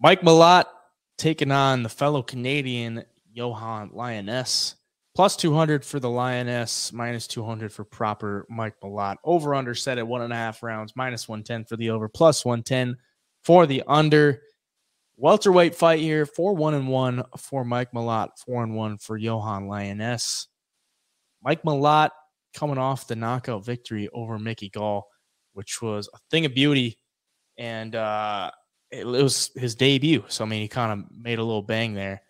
Mike Malott taking on the fellow Canadian Yohan Lainesse. Plus 200 for the Lainesse, minus 200 for proper Mike Malott. Over under set at 1.5 rounds, minus 110 for the over, plus 110 for the under. Welterweight fight here, 4-1-1 for Mike Malott, 4-1 for Yohan Lainesse. Mike Malott coming off the knockout victory over Mickey Gall, which was a thing of beauty, and it was his debut. So, I mean, he kind of made a little bang there.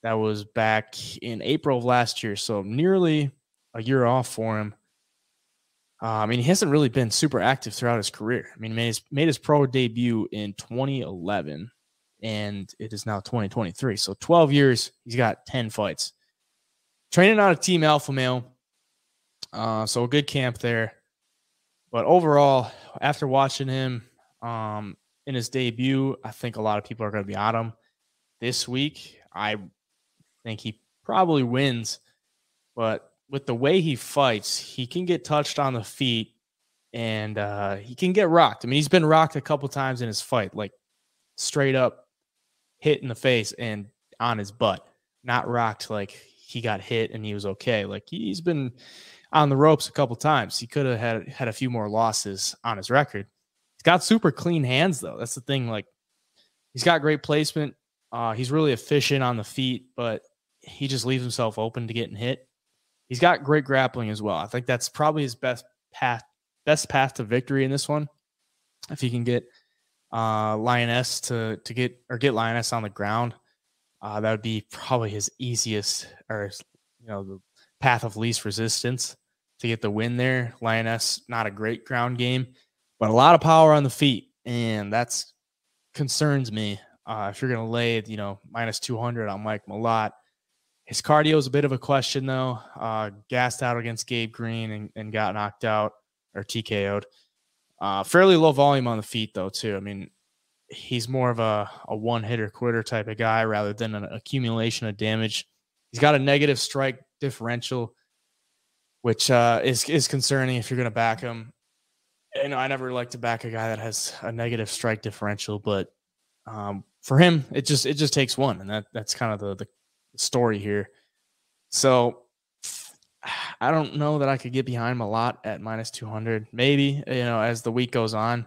That was back in April of last year, so nearly a year off for him. I mean, he hasn't really been super active throughout his career. I mean, he made his pro debut in 2011, and it is now 2023. So 12 years, he's got 10 fights. Training out of Team Alpha Male, so a good camp there. But overall, after watching him in his debut, I think a lot of people are going to be on him this week. I think he probably wins, but with the way he fights, he can get touched on the feet and he can get rocked. I mean, he's been rocked a couple times in his fight, like straight up hit in the face and on his butt, not rocked like he got hit and he was okay. Like he's been on the ropes a couple times. He could have had a few more losses on his record. He's got super clean hands though. That's the thing. Like he's got great placement. He's really efficient on the feet, but he just leaves himself open to getting hit. He's got great grappling as well. I think that's probably his best path to victory in this one. If he can get Lainesse to get Lainesse on the ground, that would be probably his easiest, or the path of least resistance to get the win there. Lainesse, not a great ground game, but a lot of power on the feet, and that's concerns me. If you're going to lay, minus 200 on Mike Malott, his cardio is a bit of a question though. Gassed out against Gabe Green and got knocked out or TKO'd. Fairly low volume on the feet though too. I mean, he's more of a one-hitter quitter type of guy rather than an accumulation of damage. He's got a negative strike differential, which is concerning if you're going to back him. I never like to back a guy that has a negative strike differential, but for him, it just takes one, and that's kind of the story here. So I don't know that I could get behind him a lot at minus 200. Maybe, as the week goes on,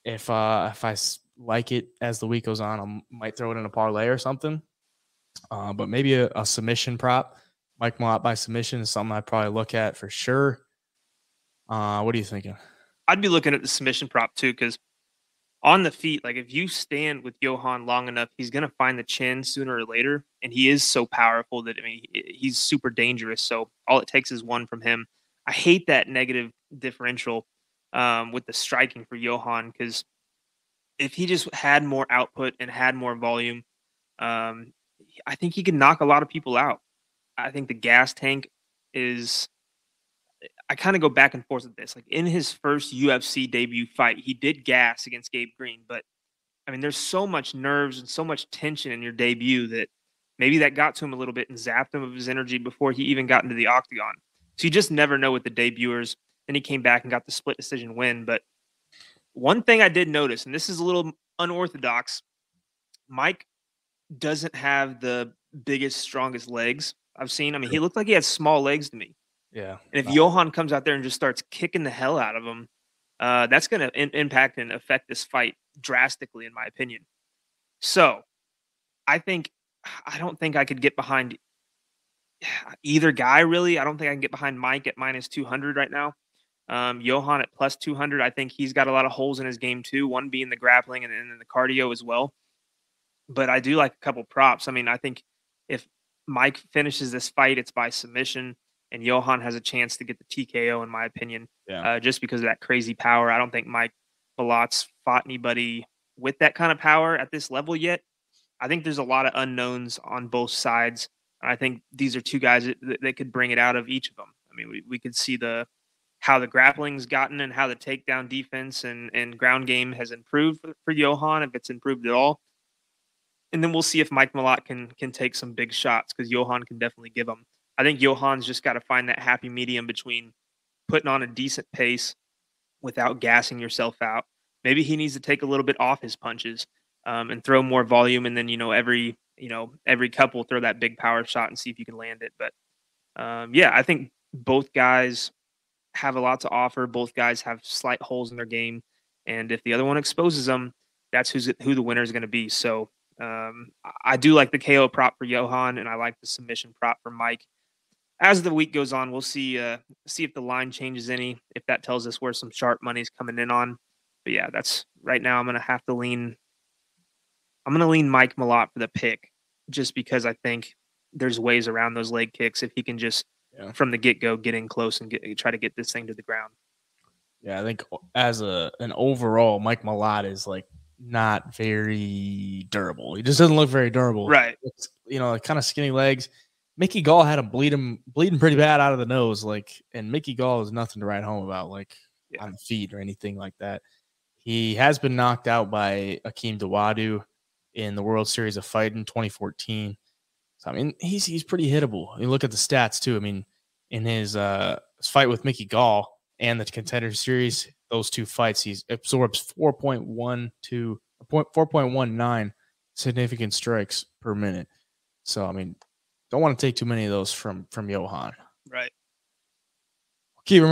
if I like it as the week goes on, I might throw it in a parlay or something. But maybe a submission prop, Mike Malott by submission, is something I'd probably look at for sure. What are you thinking? I'd be looking at the submission prop too, because on the feet, like if you stand with Yohan long enough, he's going to find the chin sooner or later. And he is so powerful that, he's super dangerous. So all it takes is one from him. I hate that negative differential with the striking for Yohan, because if he just had more output and had more volume, I think he could knock a lot of people out. I think the gas tank is... I kind of go back and forth with this. Like in his first UFC debut fight, he did gas against Gabe Green, but there's so much nerves and so much tension in your debut that maybe that got to him a little bit and zapped him of his energy before he even got into the octagon. So you just never know with the debuters. And he came back and got the split decision win. But one thing I did notice, and this is a little unorthodox, Mike doesn't have the biggest, strongest legs I've seen. He looked like he had small legs to me. Yeah. And if Yohan comes out there and just starts kicking the hell out of him, that's going to impact and affect this fight drastically, in my opinion. So I don't think I could get behind either guy, really. I don't think I can get behind Mike at minus 200 right now. Yohan at plus 200, I think he's got a lot of holes in his game too, one being the grappling and then the cardio as well. But I do like a couple props. I think if Mike finishes this fight, it's by submission. And Yohan has a chance to get the TKO, in my opinion, just because of that crazy power. I don't think Mike Malott's fought anybody with that kind of power at this level yet. I think there's a lot of unknowns on both sides. And I think these are two guys that could bring it out of each of them. We could see how the grappling's gotten and how the takedown defense and ground game has improved for Yohan, if it's improved at all. And then we'll see if Mike Malott can take some big shots, because Yohan can definitely give them. I think Yohan's just got to find that happy medium between putting on a decent pace without gassing yourself out. Maybe he needs to take a little bit off his punches. and throw more volume, and then every couple throw that big power shot and see if you can land it. But yeah, I think both guys have a lot to offer. Both guys have slight holes in their game, and if the other one exposes them, that's who the winner is going to be. So I do like the KO prop for Yohan, and I like the submission prop for Mike. As the week goes on, we'll see if the line changes any, if that tells us where some sharp money's coming in on. But yeah, that's right now. I'm gonna lean Mike Malott for the pick, just because I think there's ways around those leg kicks if he can just from the get go get in close and try to get this thing to the ground. Yeah, I think as an overall, Mike Malott is like not very durable. He just doesn't look very durable. Right. It's, kind of skinny legs. Mickey Gall had him bleeding pretty bad out of the nose. And Mickey Gall is nothing to write home about, on the feet or anything like that. He has been knocked out by Akeem Dawodu in the World Series of Fighting 2014. So, I mean, he's pretty hittable. You look at the stats, too. I mean, in his fight with Mickey Gall and the Contender Series, those two fights, he absorbs 4.19 significant strikes per minute. So, I mean, don't want to take too many of those from Yohan. Right. Keep removing.